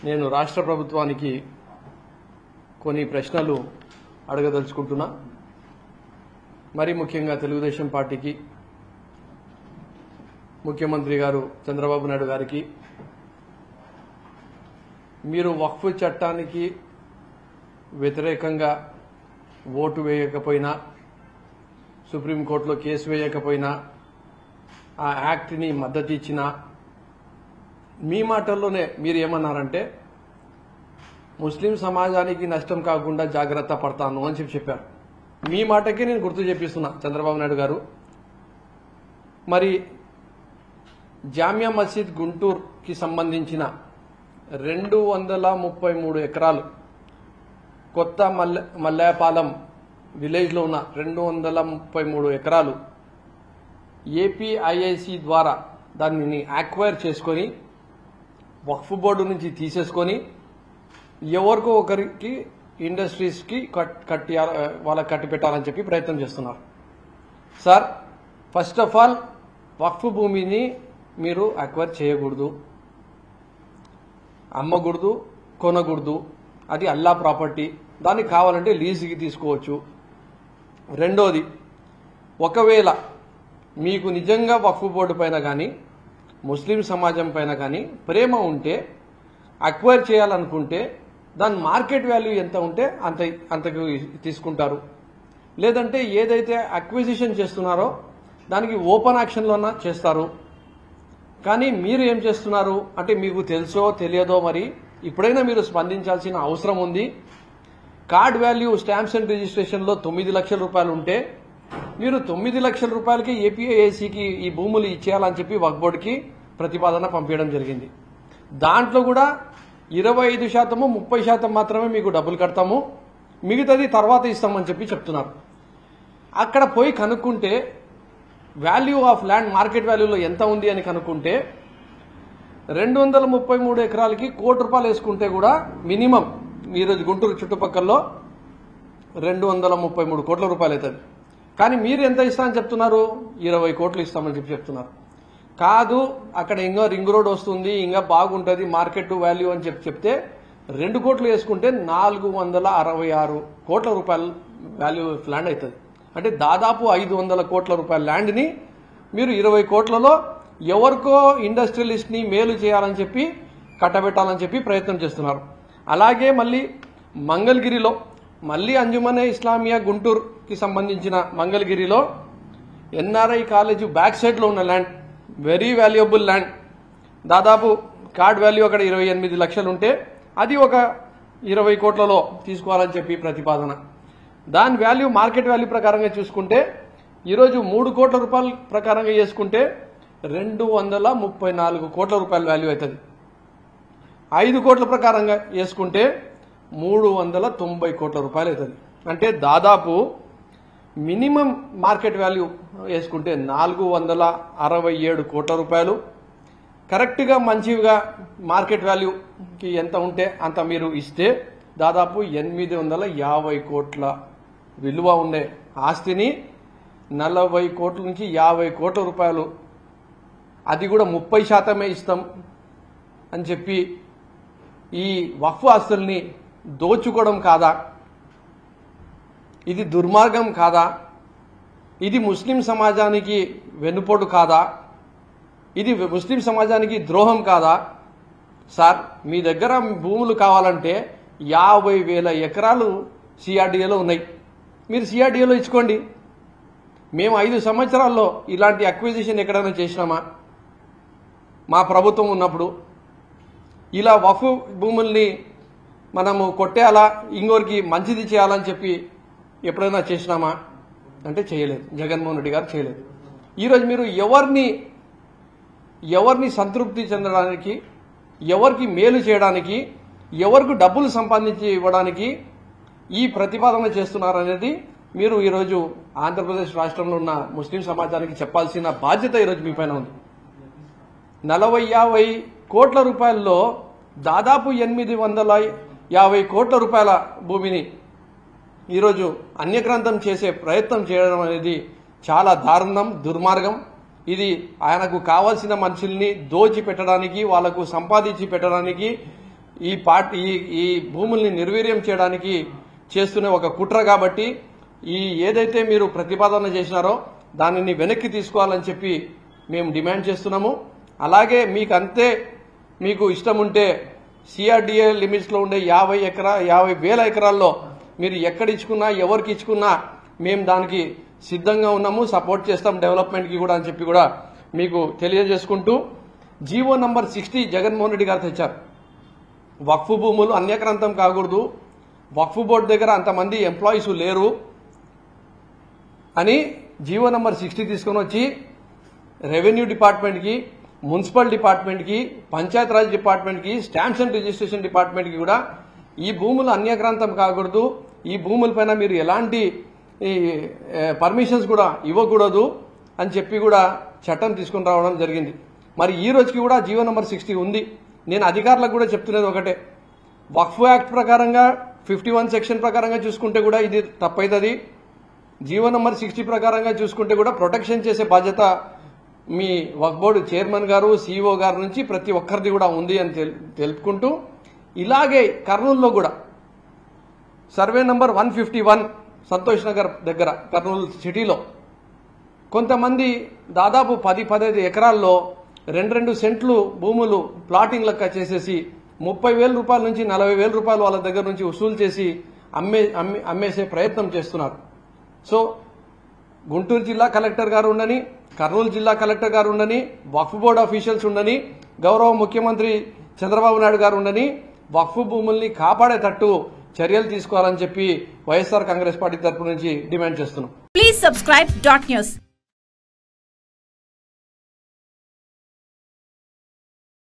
నేను రాష్ట్ర ప్రభుత్వానికి కొన్ని ప్రశ్నలు అడగదలుచుకుంటున్నా. మరి ముఖ్యంగా తెలుగుదేశం పార్టీకి, ముఖ్యమంత్రి గారు చంద్రబాబు నాయుడు గారికి, మీరు వక్ఫ్ చట్టానికి వ్యతిరేకంగా ఓటు వేయకపోయినా, సుప్రీంకోర్టులో కేసు వేయకపోయినా, ఆ యాక్ట్ని మద్దతు ఇచ్చినా, మీ మాటల్లోనే మీరు ఏమన్నారంటే ముస్లిం సమాజానికి నష్టం కాకుండా జాగ్రత్త పడతాను అని చెప్పారు. మీ మాటకే నేను గుర్తు చేపిస్తున్నా చంద్రబాబు నాయుడు గారు. మరి జామియా మసీద్ గుంటూరుకి సంబంధించిన 233 ఎకరాలు, కొత్త మల్లాయపాలెం విలేజ్లో ఉన్న 233 ఎకరాలు ఏపీఐఐసి ద్వారా దానిని యాక్వైర్ చేసుకొని వక్ఫ్ బోర్డు నుంచి తీసేసుకొని ఎవరికో ఒకరికి ఇండస్ట్రీస్కి వాళ్ళకి కట్టిపెట్టాలని చెప్పి ప్రయత్నం చేస్తున్నారు. సార్, ఫస్ట్ ఆఫ్ ఆల్ వక్ఫ్ భూమిని మీరు అక్వైర్ చేయకూడదు, అమ్మకూడదు, కొనకూడదు. అది అల్లా ప్రాపర్టీ. దానికి కావాలంటే లీజుకి తీసుకోవచ్చు. రెండోది, ఒకవేళ మీకు నిజంగా వక్ఫ్ బోర్డు పైన కానీ ముస్లిం సమాజం పైన కానీ ప్రేమ ఉంటే, అక్వైర్ చేయాలనుకుంటే దాని మార్కెట్ వాల్యూ ఎంత ఉంటే అంతకు తీసుకుంటారు. లేదంటే ఏదైతే అక్విజిషన్ చేస్తున్నారో దానికి ఓపెన్ యాక్షన్లోనా చేస్తారు. కానీ మీరు ఏం చేస్తున్నారు అంటే, మీకు తెలుసో తెలియదో మరి ఇప్పుడైనా మీరు స్పందించాల్సిన అవసరం ఉంది. కార్డ్ వాల్యూ స్టాంప్స్ అండ్ రిజిస్ట్రేషన్లో 9 లక్షల రూపాయలు ఉంటే మీరు 9 లక్షల రూపాయలకి ఏపీఐఐసికి ఈ భూములు ఇచ్చేయాలని చెప్పి వక్ఫ్ బోర్డుకి ప్రతిపాదన పంపించడం జరిగింది. దాంట్లో కూడా 25%, 30% మాత్రమే మీకు డబ్బులు కడతాము, మిగతాది తర్వాత ఇస్తామని చెప్పి చెప్తున్నారు. అక్కడ పోయి కనుక్కుంటే వాల్యూ ఆఫ్ ల్యాండ్ మార్కెట్ వాల్యూలో ఎంత ఉంది అని కనుక్కుంటే 233 ఎకరాలకి ₹1 కోటి వేసుకుంటే కూడా మినిమం ఈరోజు గుంటూరు చుట్టుపక్కల్లో 233 కోట్ల రూపాయలు అవుతుంది. కానీ మీరు ఎంత ఇస్తామని చెప్తున్నారు? 20 కోట్లు ఇస్తామని చెప్పి చెప్తున్నారు. కాదు, అక్కడ ఇంకా రింగ్ రోడ్ వస్తుంది, ఇంకా బాగుంటుంది మార్కెట్ వాల్యూ అని చెప్తే 2 కోట్లు వేసుకుంటే 466 కోట్ల రూపాయల వాల్యూ ఆఫ్ ల్యాండ్ అవుతుంది. అంటే దాదాపు 500 కోట్ల రూపాయల ల్యాండ్ని మీరు 20 కోట్లలో ఎవరికో ఇండస్ట్రియలిస్ట్ని మేలు చేయాలని చెప్పి కట్టబెట్టాలని చెప్పి ప్రయత్నం చేస్తున్నారు. అలాగే మళ్ళీ మంగళగిరిలో, మళ్ళీ అంజుమనే ఇస్లామియా గుంటూరుకి సంబంధించిన మంగళగిరిలో ఎన్ఆర్ఐ కాలేజ్ బ్యాక్ సైడ్లో ఉన్న ల్యాండ్, వెరీ వాల్యుయబుల్ ల్యాండ్, దాదాపు కార్డ్ వాల్యూ అక్కడ 28 లక్షలు ఉంటే అది ఒక 20 కోట్లలో తీసుకోవాలని చెప్పి ప్రతిపాదన. దాని వాల్యూ మార్కెట్ వాల్యూ ప్రకారంగా చూసుకుంటే ఈరోజు 3 కోట్ల రూపాయల ప్రకారంగా చేసుకుంటే 234 కోట్ల రూపాయల వాల్యూ అవుతుంది. 5 కోట్ల ప్రకారంగా వేసుకుంటే 390 కోట్ల రూపాయలు అవుతుంది. అంటే దాదాపు మినిమం మార్కెట్ వాల్యూ వేసుకుంటే 467 కోట్ల రూపాయలు. కరెక్ట్గా మంచిగా మార్కెట్ వాల్యూకి ఎంత ఉంటే అంత మీరు ఇస్తే దాదాపు 850 కోట్ల విలువ ఉండే ఆస్తిని 40 కోట్ల నుంచి 50 కోట్ల రూపాయలు, అది కూడా 30% ఇస్తాం అని చెప్పి ఈ వక్ఫ్ ఆస్తుల్ని దోచుకోవడం కాదా? ఇది దుర్మార్గం కాదా? ఇది ముస్లిం సమాజానికి వెన్నుపోటు కాదా? ఇది ముస్లిం సమాజానికి ద్రోహం కాదా? సార్, మీ దగ్గర భూములు కావాలంటే 50,000 ఎకరాలు సిఆర్డీఏలో ఉన్నాయి. మీరు సిఆర్డీఏలో ఇచ్చుకోండి. మేము 5 సంవత్సరాల్లో ఇలాంటి అక్విజిషన్ ఎక్కడైనా చేసినామా? మా ప్రభుత్వం ఉన్నప్పుడు ఇలా వక్ఫ్ భూముల్ని మనము కొట్టేయాలా, ఇంకోరికి మంచిది చేయాలని చెప్పి ఎప్పుడైనా చేసినామా అంటే చేయలేదు. జగన్మోహన్ రెడ్డి గారు చేయలేదు. ఈరోజు మీరు ఎవరిని సంతృప్తి చెందడానికి, ఎవరికి మేలు చేయడానికి, ఎవరికి డబ్బులు సంపాదించి ఇవ్వడానికి ఈ ప్రతిపాదన చేస్తున్నారనేది మీరు ఈరోజు ఆంధ్రప్రదేశ్ రాష్ట్రంలో ఉన్న ముస్లిం సమాజానికి చెప్పాల్సిన బాధ్యత ఈరోజు మీ పైన ఉంది. 40-50 కోట్ల రూపాయల్లో దాదాపు 850 కోట్ల రూపాయల భూమిని ఈరోజు అన్యగ్రంథం చేసే ప్రయత్నం చేయడం అనేది చాలా దారుణం, దుర్మార్గం. ఇది ఆయనకు కావాల్సిన మనుషుల్ని దోచి పెట్టడానికి, వాళ్లకు సంపాదించి పెట్టడానికి, ఈ భూముల్ని నిర్వీర్యం చేయడానికి చేస్తున్న ఒక కుట్ర కాబట్టి ఏదైతే మీరు ప్రతిపాదన చేసినారో దానిని వెనక్కి తీసుకోవాలని చెప్పి మేము డిమాండ్ చేస్తున్నాము. అలాగే మీకు ఇష్టం ఉంటే సిఆర్డీఏ లిమిట్స్లో ఉండే 50,000 ఎకరాల్లో మీరు ఎక్కడ ఇచ్చుకున్నా ఎవరికి ఇచ్చుకున్నా మేము దానికి సిద్ధంగా ఉన్నాము, సపోర్ట్ చేస్తాం డెవలప్మెంట్కి కూడా అని చెప్పి కూడా మీకు తెలియజేసుకుంటూ, జీవో నంబర్ 60 జగన్మోహన్ రెడ్డి గారు తెచ్చారు. వక్ఫ్ భూములు అన్యక్రాంతం కాకూడదు, వక్ఫ్ బోర్డు దగ్గర అంతమంది ఎంప్లాయీస్ లేరు అని జీవో నంబర్ 60 తీసుకొని వచ్చి రెవెన్యూ డిపార్ట్మెంట్కి, మున్సిపల్ డిపార్ట్మెంట్కి, పంచాయతీరాజ్ డిపార్ట్మెంట్కి, స్టాంప్స్ అండ్ రిజిస్ట్రేషన్ డిపార్ట్మెంట్కి కూడా ఈ భూములు అన్యక్రాంతం కాకూడదు, ఈ భూములపైన మీరు ఎలాంటి పర్మిషన్స్ కూడా ఇవ్వకూడదు అని చెప్పి కూడా చట్టం తీసుకుని రావడం జరిగింది. మరి ఈ రోజుకి కూడా జీవో నంబర్ 60 ఉంది. నేను అధికారులకు కూడా చెప్తున్నది ఒకటే, వక్ఫ్ యాక్ట్ ప్రకారంగా 51 సెక్షన్ ప్రకారంగా చూసుకుంటే కూడా ఇది తప్పైతుంది. జీవో నంబర్ 60 ప్రకారంగా చూసుకుంటే కూడా ప్రొటెక్షన్ చేసే బాధ్యత మీ వక్ఫ్ బోర్డు చైర్మన్ గారు, సిఇఓ గారి నుంచి ప్రతి ఒక్కరిది కూడా ఉంది అని తెలుపుకుంటూ, ఇలాగే కర్నూలులో కూడా సర్వే నంబర్ 151 సంతోష్ నగర్ దగ్గర కర్నూలు సిటీలో కొంతమంది దాదాపు 10-15 ఎకరాల్లో 2 సెంట్లు భూములు ప్లాటింగ్ లెక్క చేసేసి 30,000 రూపాయల నుంచి 40,000 రూపాయలు వాళ్ళ దగ్గర నుంచి వసూలు చేసి అమ్మేసే ప్రయత్నం చేస్తున్నారు. సో గుంటూరు జిల్లా కలెక్టర్ గారు ఉండని, కర్నూలు జిల్లా కలెక్టర్ గారు ఉండని, వక్ఫ్ బోర్డు అఫీషియల్స్ ఉండని, గౌరవ ముఖ్యమంత్రి చంద్రబాబు నాయుడు గారు ఉండని వక్ఫ్ భూముల్ని కాపాడేటట్టు చర్యలు తీసుకోవాలని చెప్పి వైఎస్ఆర్ కాంగ్రెస్ పార్టీ తరపు నుంచి డిమాండ్ చేస్తున్నాం. Please subscribe .news.